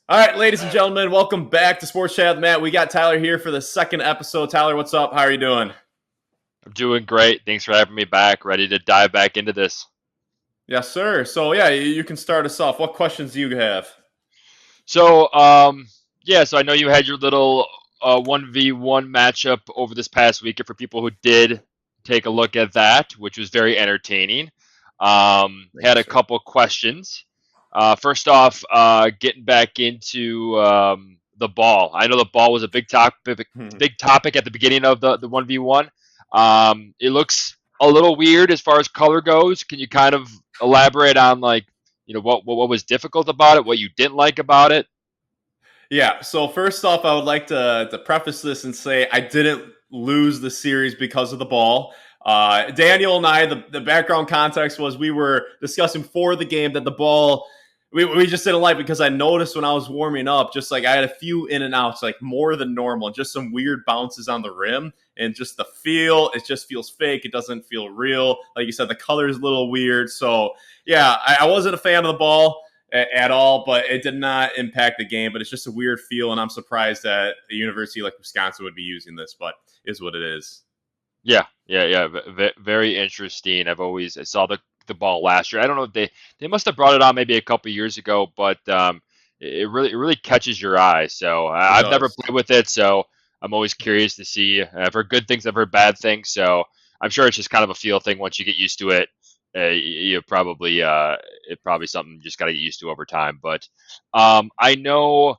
All right, ladies and gentlemen, welcome back to Sports Chat with Matt. We got Tyler here for the second episode. Tyler, what's up? How are you doing? I'm doing great. Thanks for having me back. Ready to dive back into this. Yes, sir. So, yeah, you can start us off. What questions do you have? So, so I know you had your little 1v1 matchup over this past weekend for people who did take a look at that, which was very entertaining. Thank you, Had a sir. couple questions. First off, getting back into the ball. I know the ball was a big topic at the beginning of the 1v1. It looks a little weird as far as color goes. Can you kind of elaborate on what was difficult about it, what you didn't like about it? Yeah, so first off, I would like to preface this and say I didn't lose the series because of the ball. Daniel and I, the background context was we were discussing for the game that the ball we just didn't like because I noticed when I was warming up, just like I had a few in and outs, like more than normal, and just some weird bounces on the rim, and just the feel, it just feels fake. It doesn't feel real. Like you said, the color is a little weird. So yeah, I wasn't a fan of the ball at all, but it did not impact the game. But it's just a weird feel, and I'm surprised that a university like Wisconsin would be using this, but is what it is. Yeah. Very interesting. I saw the ball last year. I don't know if they must have brought it on maybe a couple years ago, but it really catches your eye. So It I've never does. played with it, so I'm always curious to see. I've heard good things, I've heard bad things, so I'm sure it's just kind of a feel thing. Once you get used to it, you probably it probably something you just got to get used to over time. But I know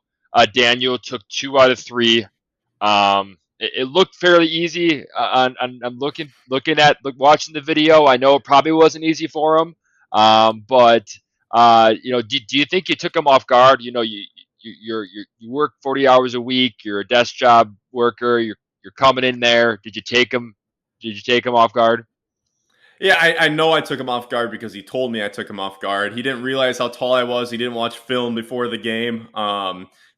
Daniel took 2 out of 3. It looked fairly easy. I'm watching the video. I know it probably wasn't easy for him, but do you think you took him off guard? You work 40 hours a week. You're a desk job worker. You're coming in there. Did you take him off guard? Yeah, I know I took him off guard because he told me I took him off guard. He didn't realize how tall I was. He didn't watch film before the game.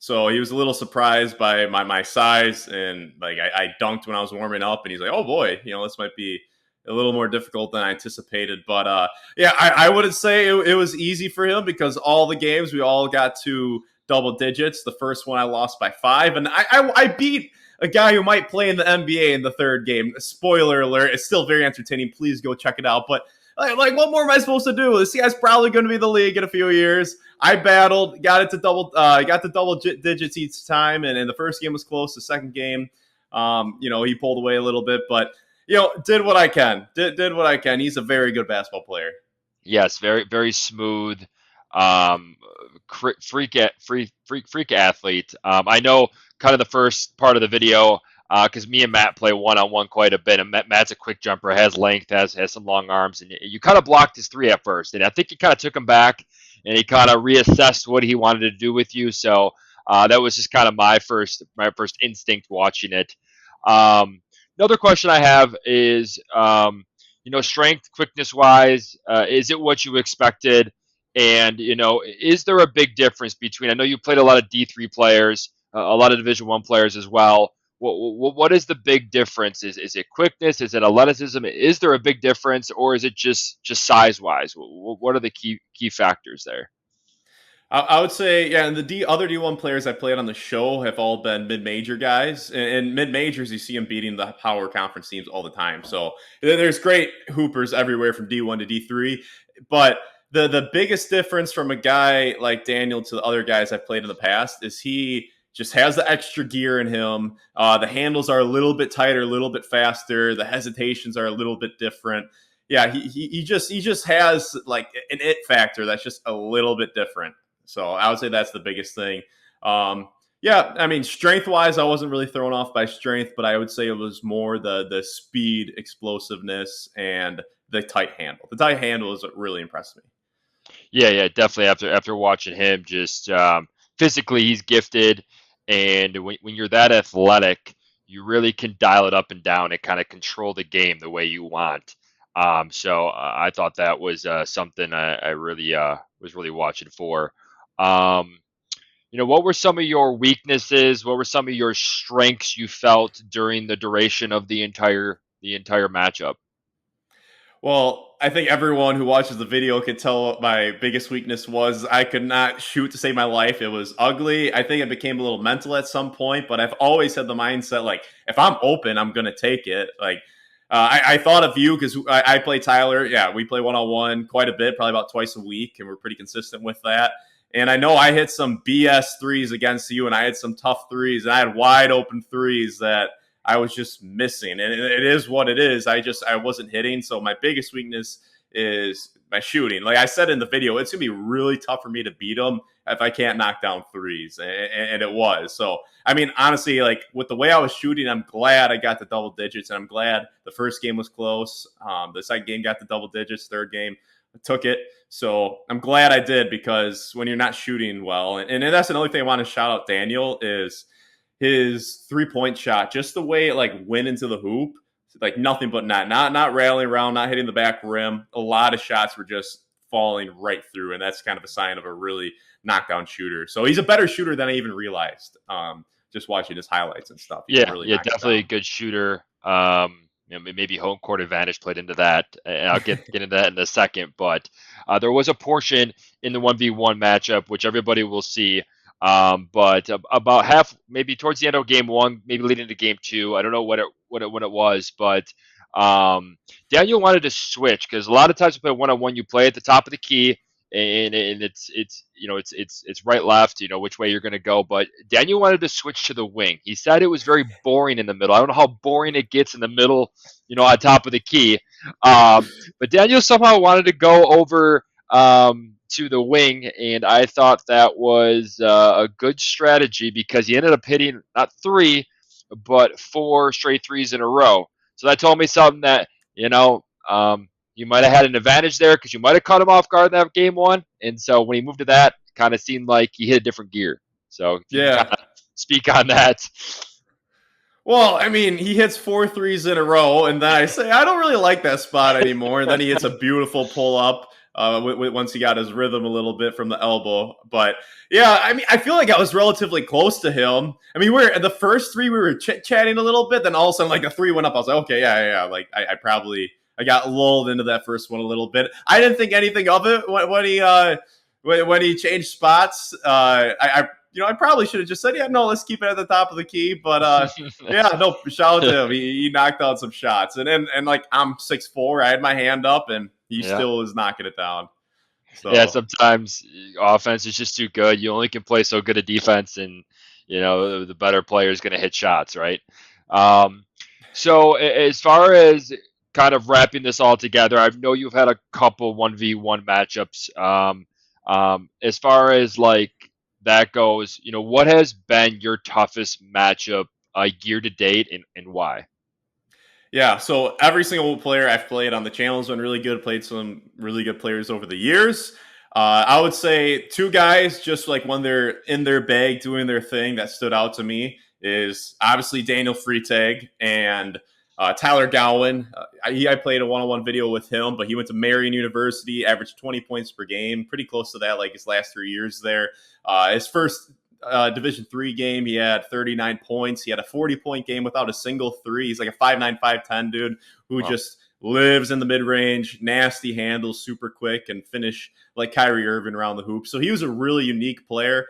So he was a little surprised by my size, and like I dunked when I was warming up, and he's like, "Oh boy, this might be a little more difficult than I anticipated." But yeah, I wouldn't say it was easy for him because all the games we all got to double digits. The first one I lost by 5, and I beat a guy who might play in the NBA in the third game. Spoiler alert! It's still very entertaining. Please go check it out. But what more am I supposed to do? This guy's probably going to be the league in a few years. I battled, got to double digits each time, and the first game was close. The second game, he pulled away a little bit, but did what I can. Did what I can. He's a very good basketball player. Yes, very very smooth, um, freak athlete. I know kind of the first part of the video because me and Matt play one on one quite a bit, and Matt's a quick jumper, has length, has some long arms, and you kind of blocked his three at first, and I think you kind of took him back, and he kind of reassessed what he wanted to do with you. So that was just kind of my first instinct watching it. Another question I have is. Strength, quickness wise, is it what you expected? And is there a big difference between? I know you played a lot of D3 players, a lot of Division 1 players as well. What is the big difference? Is it quickness? Is it athleticism? Is there a big difference, or is it just size wise? What are the key factors there? I would say, yeah, and the other D1 players I played on the show have all been mid major guys. And mid majors, you see them beating the power conference teams all the time. So there's great hoopers everywhere from D1 to D3. But the biggest difference from a guy like Daniel to the other guys I've played in the past is he just has the extra gear in him. The handles are a little bit tighter, a little bit faster. The hesitations are a little bit different. Yeah, he just has like an it factor that's just a little bit different. So I would say that's the biggest thing. Yeah, I mean, strength wise, I wasn't really thrown off by strength, but I would say it was more the speed, explosiveness, and the tight handle. The tight handle is what really impressed me. Yeah, definitely. After watching him, just physically, he's gifted, and when you're that athletic, you really can dial it up and down and kind of control the game the way you want. So I thought that was something I really was really watching for. Um, what were some of your weaknesses? What were some of your strengths you felt during the duration of the entire matchup? Well, I think everyone who watches the video could tell what my biggest weakness was. I could not shoot to save my life. It was ugly. I think it became a little mental at some point, but I've always had the mindset like, if I'm open, I'm going to take it. Like, I thought of you because I play Tyler. Yeah, we play 1-on-1 quite a bit, probably about twice a week, and we're pretty consistent with that. And I know I hit some BS threes against you, and I had some tough threes, and I had wide open threes that I was just missing. And it is what it is. I wasn't hitting. So my biggest weakness is my shooting. Like I said in the video, it's gonna be really tough for me to beat them if I can't knock down threes, and it was. So I mean, honestly, like with the way I was shooting, I'm glad I got the double digits, and I'm glad the first game was close. The second game got the double digits. Third game I took it. So I'm glad I did because when you're not shooting well, and that's another thing I want to shout out Daniel is his 3-point shot, just the way it like went into the hoop, like nothing but not railing around, not hitting the back rim. A lot of shots were just falling right through, and that's kind of a sign of a really knockdown shooter. So he's a better shooter than I even realized. Just watching his highlights and stuff, he can Yeah, really yeah, knock it definitely a down. good shooter. Maybe home court advantage played into that, and I'll get into that in a second. But there was a portion in the 1v1 matchup which everybody will see. But about half, maybe towards the end of game one, maybe leading into game two. I don't know what it was, but um, Daniel wanted to switch because a lot of times you play 1-on-1, you play at the top of the key, and it's right left, which way you're going to go. But Daniel wanted to switch to the wing. He said it was very boring in the middle. I don't know how boring it gets in the middle, on top of the key. But Daniel somehow wanted to go over to the wing, and I thought that was a good strategy because he ended up hitting not three, but four straight threes in a row. So that told me something that you might have had an advantage there because you might have caught him off guard in that game one. And so when he moved to that, it kind of seemed like he hit a different gear. So if you can kind Yeah. of speak on that. Well, I mean, he hits 4 threes in a row, and then I say I don't really like that spot anymore. And then he hits a beautiful pull up once he got his rhythm a little bit from the elbow. But yeah, I mean, I feel like I was relatively close to him. I mean, we're the first three we were chit chatting a little bit, then all of a sudden, like a three went up. I was like, okay, yeah. Like I probably I got lulled into that first one a little bit. I didn't think anything of it when he changed spots. I probably should have just said, yeah, no, let's keep it at the top of the key. But yeah, no, shout out to him. He knocked out some shots, and like I'm 6'4", I had my hand up, and he Yeah. still was knocking it down. Yeah, So sometimes offense is just too good. You only can play so good a defense, and the better player is going to hit shots, right? Um, so as far as kind of wrapping this all together, I know you've had a couple 1v1 matchups. As far as like that goes, what has been your toughest matchup year to date, and why? yeah, so every single player I've played on the channel has been really good. Played some really good players over the years. I would say two guys, just like when they're in their bag doing their thing, that stood out to me is obviously Daniel Freitag and Tyler Gowan. I played a one-on-one video with him, but he went to Marion University, averaged 20 points per game, pretty close to that, like his last 3 years there. His first Division 3 game, he had 39 points. He had a 40-point game without a single three. He's like a 5'9", 5'10" dude who Wow. just lives in the mid range, nasty handles, super quick, and finish like Kyrie Irving around the hoop. So he was a really unique player.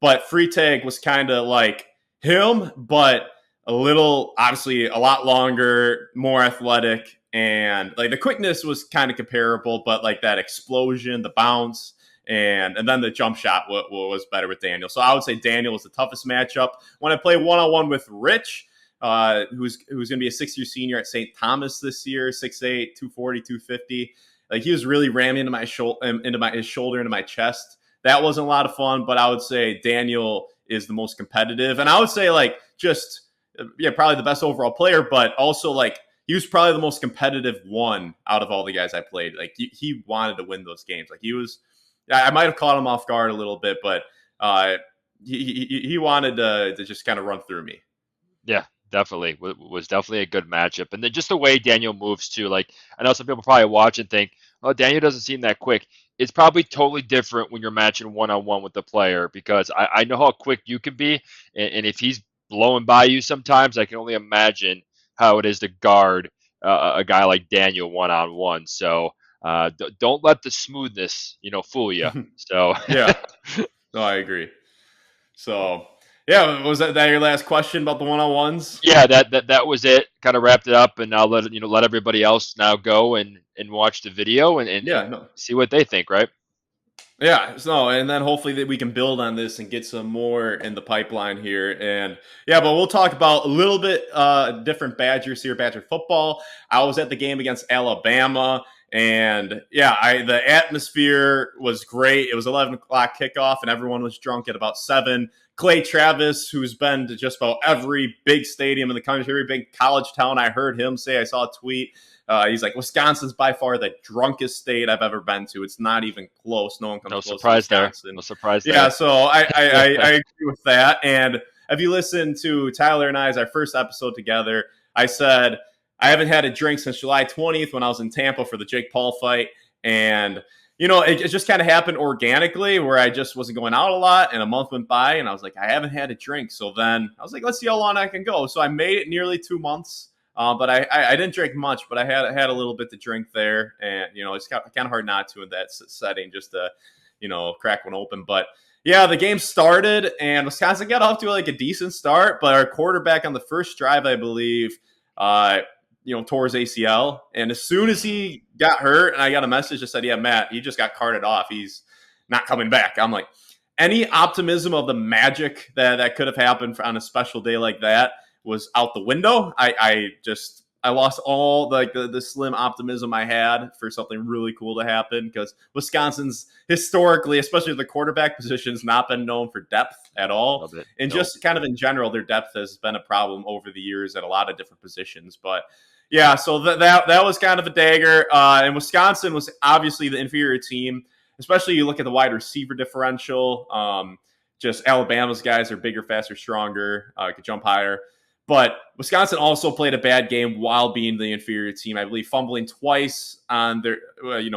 But Freitag was kind of like him, but obviously a lot longer, more athletic, and like the quickness was kind of comparable, but like that explosion, the bounce, and then the jump shot was better with Daniel. So I would say Daniel was the toughest matchup. When I play 1-on-1 with Rich, who's going to be a 6-year senior at St. Thomas this year, 6'8", 240, 250. Like he was really ramming into his shoulder, into my chest. That wasn't a lot of fun, but I would say Daniel is the most competitive, and I would say like just probably the best overall player, but also like he was probably the most competitive one out of all the guys I played. Like he wanted to win those games. Like he was, I might have caught him off guard a little bit, but uh, he wanted to just kind of run through me. Yeah, definitely was definitely a good matchup, and then just the way Daniel moves too. Like I know some people probably watch and think, "Oh, Daniel doesn't seem that quick." It's probably totally different when you're matching 1-on-1 with the player because I know how quick you can be, and if he's blowing by you sometimes, I can only imagine how it is to guard a guy like Daniel 1-on-1. So Don't let the smoothness, fool you. So Yeah, no, I agree. So, yeah, was that your last question about the one-on-ones? yeah, that was it. Kind of wrapped it up, and I'll let everybody else now go and watch the video and Yeah, no, see what they think. Right? yeah, so and then hopefully that we can build on this and get some more in the pipeline here. And yeah, but we'll talk about a little bit different Badgers here, Badger football. I was at the game against Alabama, and yeah, the atmosphere was great. It was 11 o'clock kickoff, and everyone was drunk at about 7. Clay Travis, who's been to just about every big stadium in the country, every big college town, I heard him say. I saw a tweet. He's like, Wisconsin's by far the drunkest state I've ever been to. It's not even close. No one comes No close to surprise there. Wisconsin. No surprise Yeah, there. so I agree with that. And if you listen to Tyler and I's our first episode together, I said I haven't had a drink since July 20th when I was in Tampa for the Jake Paul fight. And it just kind of happened organically where I just wasn't going out a lot. And a month went by, and I was like, I haven't had a drink. So then I was like, let's see how long I can go. So I made it nearly 2 months. But I didn't drink much, but I had a little bit to drink there, and it's kind of hard not to in that setting, just to crack one open. But yeah, the game started, and Wisconsin got off to like a decent start, but our quarterback on the first drive, I believe, tore his ACL, and as soon as he got hurt, and I got a message that said, "Yeah, Matt, he just got carted off. He's not coming back." I'm like, any optimism of the magic that could have happened on a special day like that was out the window. I lost all the slim optimism I had for something really cool to happen, because Wisconsin's historically, especially the quarterback position, has not been known for depth at all. Love it. And Nope. just kind of in general, their depth has been a problem over the years at a lot of different positions. But yeah, so that was kind of a dagger. And Wisconsin was obviously the inferior team, especially you look at the wide receiver differential. Just Alabama's guys are bigger, faster, stronger, could jump higher. But Wisconsin also played a bad game while being the inferior team. I believe fumbling twice on their,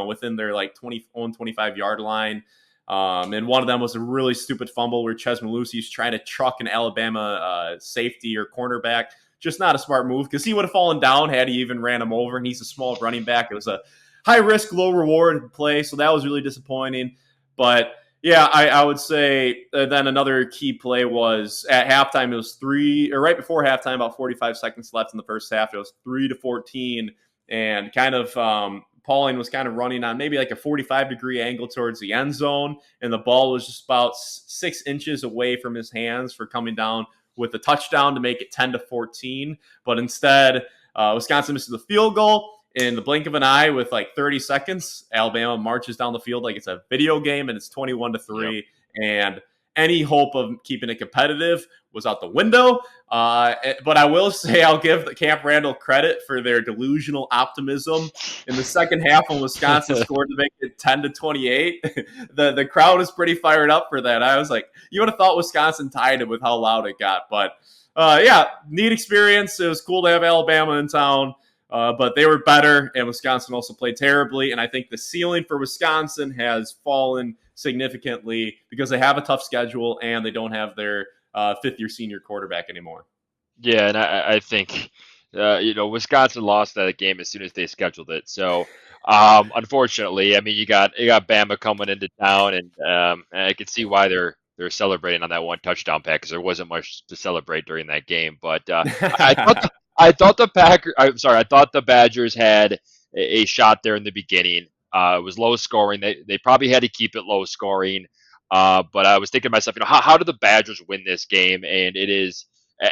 within their like 25-yard line. And one of them was a really stupid fumble where Ches Malusi's trying to truck an Alabama safety or cornerback. Just not a smart move, because he would have fallen down had he even ran him over, and he's a small running back. It was a high risk, low reward play, so that was really disappointing. But yeah, I would say then another key play was at halftime. It was right before halftime, about 45 seconds left in the first half. It was 3-14, and kind of Pauling was kind of running on maybe like a 45-degree angle towards the end zone, and the ball was just about 6 inches away from his hands for coming down with a touchdown to make it 10-14. But instead, Wisconsin misses the field goal. In the blink of an eye, with like 30 seconds, Alabama marches down the field like it's a video game, and it's 21-3. Yep. And any hope of keeping it competitive was out the window. But I will say I'll give Camp Randall credit for their delusional optimism. In the second half, when Wisconsin scored to make it 10-28, the crowd was pretty fired up for that. I was like, you would have thought Wisconsin tied it with how loud it got. But yeah, neat experience. It was cool to have Alabama in town. But they were better, and Wisconsin also played terribly. And I think the ceiling for Wisconsin has fallen significantly because they have a tough schedule and they don't have their fifth-year senior quarterback anymore. Yeah, and I think Wisconsin lost that game as soon as they scheduled it. So unfortunately, I mean, you got Bama coming into town, and I can see why they're celebrating on that one touchdown pack, because there wasn't much to celebrate during that game. But I thought the I thought the Badgers had a shot there in the beginning. It was low scoring. They probably had to keep it low scoring. But I was thinking to myself, how did the Badgers win this game? And it is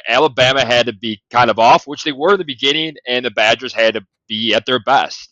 Alabama had to be kind of off, which they were in the beginning, and the Badgers had to be at their best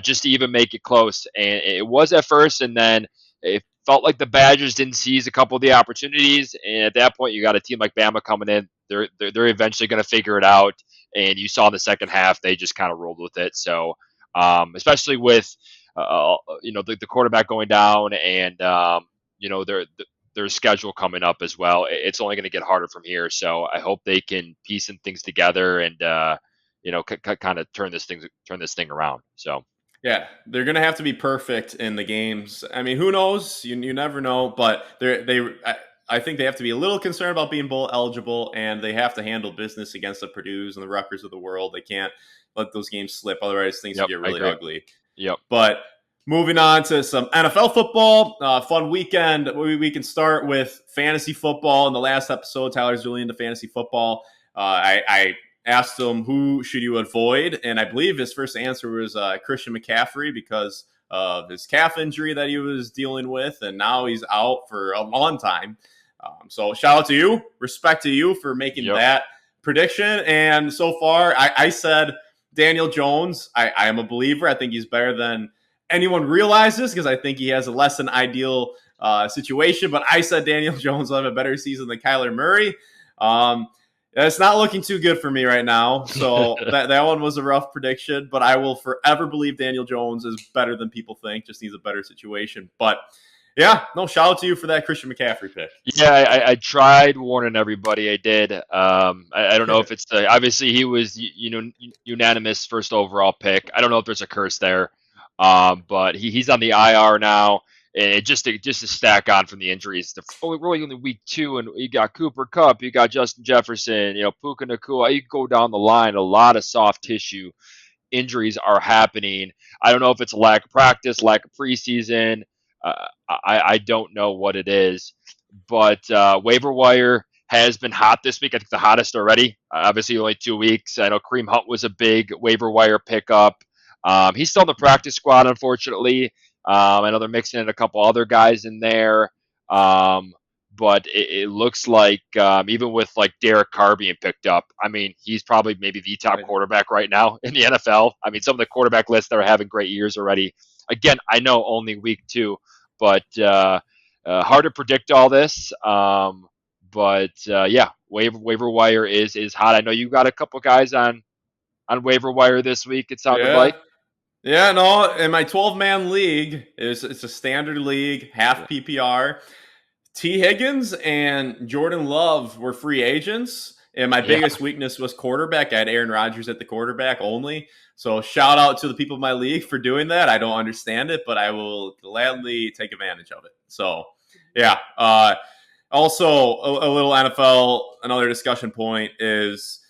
just to even make it close. And it was at first, and then it felt like the Badgers didn't seize a couple of the opportunities. And at that point, you got a team like Bama coming in. They're eventually going to figure it out. And you saw in the second half, they just kind of rolled with it. So, especially with the quarterback going down, and their schedule coming up as well, it's only going to get harder from here. So I hope they can piece things together and kind of turn this thing around. So. Yeah, they're gonna have to be perfect in the games. I mean, who knows? You never know, but I think they have to be a little concerned about being bowl eligible, and they have to handle business against the Purdue's and the Rutgers of the world. They can't let those games slip, otherwise things Yep, will get I really agree. ugly. Yep. But Moving on to some NFL football. Fun weekend. We can start with fantasy football. In the last episode, Tyler's really into fantasy football. I asked him who should you avoid, and I believe his first answer was Christian McCaffrey because of his calf injury that he was dealing with, and now he's out for a long time. So shout out to you, respect to you for making Yep. that prediction. And so far, I said Daniel Jones. I am a believer. I think he's better than anyone realizes because I think he has a less than ideal situation. But I said Daniel Jones will have a better season than Kyler Murray. It's not looking too good for me right now. So that one was a rough prediction, but I will forever believe Daniel Jones is better than people think, just needs a better situation. But yeah, no, shout out to you for that Christian McCaffrey pick. Yeah, I tried warning everybody. I did. I don't know if it's obviously he was unanimous first overall pick. I don't know if there's a curse there, but he's on the IR now, and just to stack on from the injuries. Really only week 2, and you got Cooper Kupp, you got Justin Jefferson, Puka Nacua. You go down the line, a lot of soft tissue injuries are happening. I don't know if it's a lack of practice, lack of preseason. I don't know what it is, but waiver wire has been hot this week. I think the hottest already. Obviously, only 2 weeks. I know Kareem Hunt was a big waiver wire pickup. He's still in the practice squad, unfortunately. I know they're mixing in a couple other guys in there. But it looks like even with like Derek Carr being picked up, I mean, he's probably maybe the top quarterback right now in the NFL. I mean, some of the quarterback lists that are having great years already. Again, I know only week 2, but hard to predict all this. Yeah, waiver wire is hot. I know you got a couple guys on waiver wire this week. It sounded Yeah. like. Yeah, no, in my 12-man league, it's a standard league, half Yeah. PPR. T. Higgins and Jordan Love were free agents, and my Yeah. biggest weakness was quarterback. I had Aaron Rodgers at the quarterback only. So shout out to the people in my league for doing that. I don't understand it, but I will gladly take advantage of it. So yeah. Also, a little NFL. Another discussion point is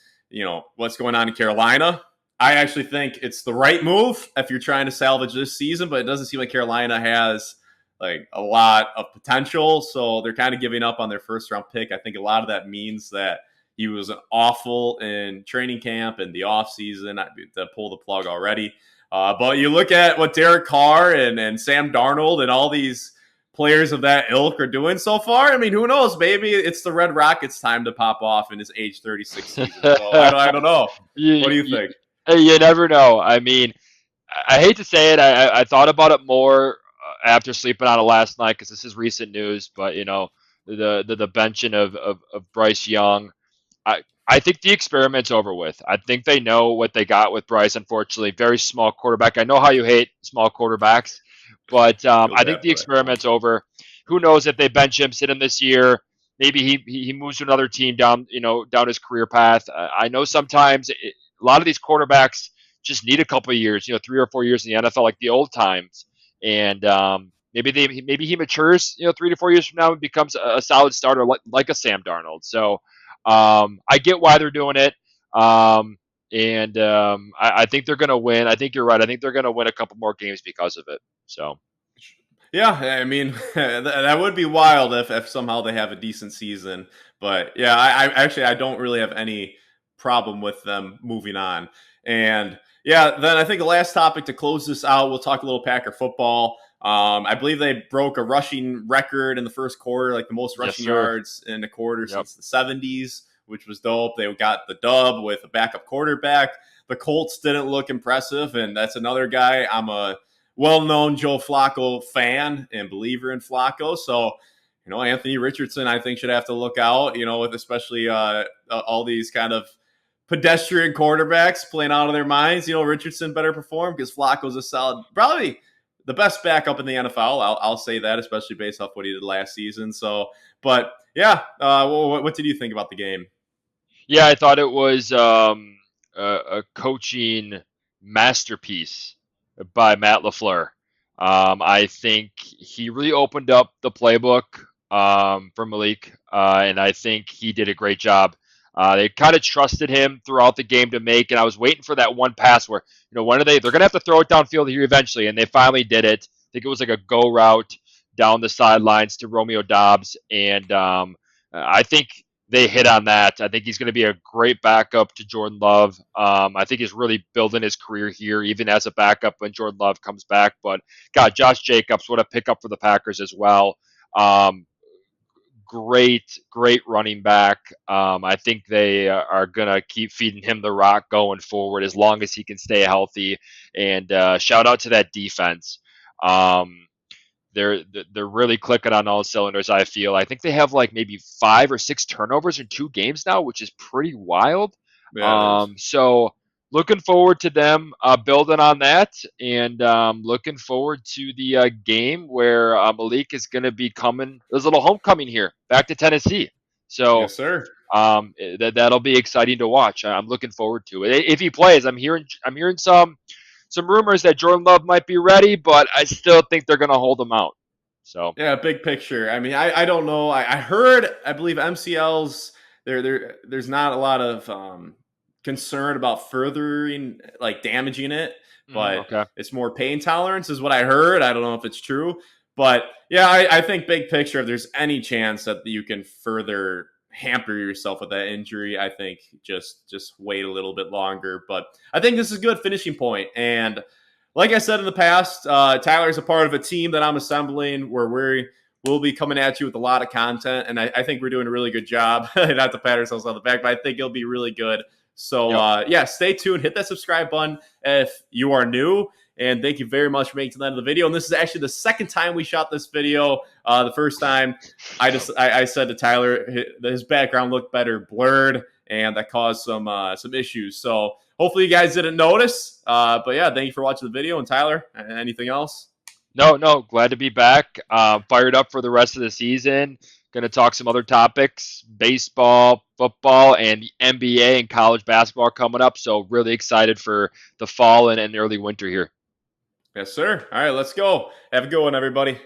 what's going on in Carolina. I actually think it's the right move if you're trying to salvage this season, but it doesn't seem like Carolina has like a lot of potential. So they're kind of giving up on their first round pick. I think a lot of that means that he was awful in training camp and the offseason to pull the plug already. But you look at what Derek Carr and Sam Darnold and all these players of that ilk are doing so far. I mean, who knows? Maybe it's the Red Rockets' time to pop off in his age 36 season. So I don't know. What do you think? You never know. I mean, I hate to say it. I thought about it more after sleeping on it last night because this is recent news. But the benching of Bryce Young, I think the experiment's over with. I think they know what they got with Bryce. Unfortunately, very small quarterback. I know how you hate small quarterbacks, but I think the experiment's over. Who knows if they bench him, sit him this year? Maybe he moves to another team down down his career path. I know sometimes a lot of these quarterbacks just need a couple of years, 3 or 4 years in the NFL, like the old times, and maybe he matures, 3 to 4 years from now and becomes a solid starter like a Sam Darnold. So I get why they're doing it, I think they're going to win. I think you're right. I think they're going to win a couple more games because of it. So. Yeah, I mean, that would be wild if somehow they have a decent season. But yeah, I don't really have any problem with them moving on. And yeah, then I think the last topic to close this out, we'll talk a little Packer football. I believe they broke a rushing record in the first quarter, like the most rushing yards in a quarter since the 70s, which was dope. They got the dub with a backup quarterback. The Colts didn't look impressive, and that's another guy. I'm a well-known Joe Flacco fan and believer in Flacco. So, Anthony Richardson, I think, should have to look out, with especially all these kind of pedestrian quarterbacks playing out of their minds. Richardson better perform because Flacco's a solid, probably the best backup in the NFL. I'll say that, especially based off what he did last season. So, but yeah, what did you think about the game? Yeah, I thought it was a coaching masterpiece by Matt LaFleur. I think he really opened up the playbook for Malik, and I think he did a great job. They kind of trusted him throughout the game to make, and I was waiting for that one pass where, when are they? They're going to have to throw it downfield here eventually, and they finally did it. I think it was like a go route down the sidelines to Romeo Dobbs, and I think they hit on that. I think he's going to be a great backup to Jordan Love. I think he's really building his career here, even as a backup when Jordan Love comes back. But God, Josh Jacobs, what a pickup for the Packers as well. Great running back. I think they are going to keep feeding him the rock going forward as long as he can stay healthy. And shout out to that defense. They're really clicking on all cylinders, I feel. I think they have like maybe 5 or 6 turnovers in 2 games now, which is pretty wild. Yeah, it is. So looking forward to them building on that, and looking forward to the game where Malik is going to be coming. There's a little homecoming here back to Tennessee. So Yes, sir. that'll be exciting to watch. I'm looking forward to it. If he plays, I'm hearing some rumors that Jordan Love might be ready, but I still think they're going to hold him out. So Yeah, big picture. I mean, I don't know. I heard, I believe MCLs, there's not a lot of concern about furthering, like damaging it, but okay. it's more pain tolerance is what I heard. I don't know if it's true, but yeah, I think big picture, if there's any chance that you can further hamper yourself with that injury, I think just wait a little bit longer. But I think this is a good finishing point. And like I said in the past, Tyler's a part of a team that I'm assembling where we'll be coming at you with a lot of content, and I think we're doing a really good job. Not to pat ourselves on the back, but I think it'll be really good. So, Yep. yeah, stay tuned. Hit that subscribe button if you are new. And thank you very much for making to the end of the video. And this is actually the second time we shot this video. The first time I said to Tyler his background looked better blurred, and that caused some issues. So hopefully you guys didn't notice. But yeah, thank you for watching the video. And Tyler, anything else? No, glad to be back. Fired up for the rest of the season. Going to talk some other topics, baseball, football, and the NBA and college basketball coming up. So really excited for the fall and early winter here. Yes, sir. All right, let's go. Have a good one, everybody.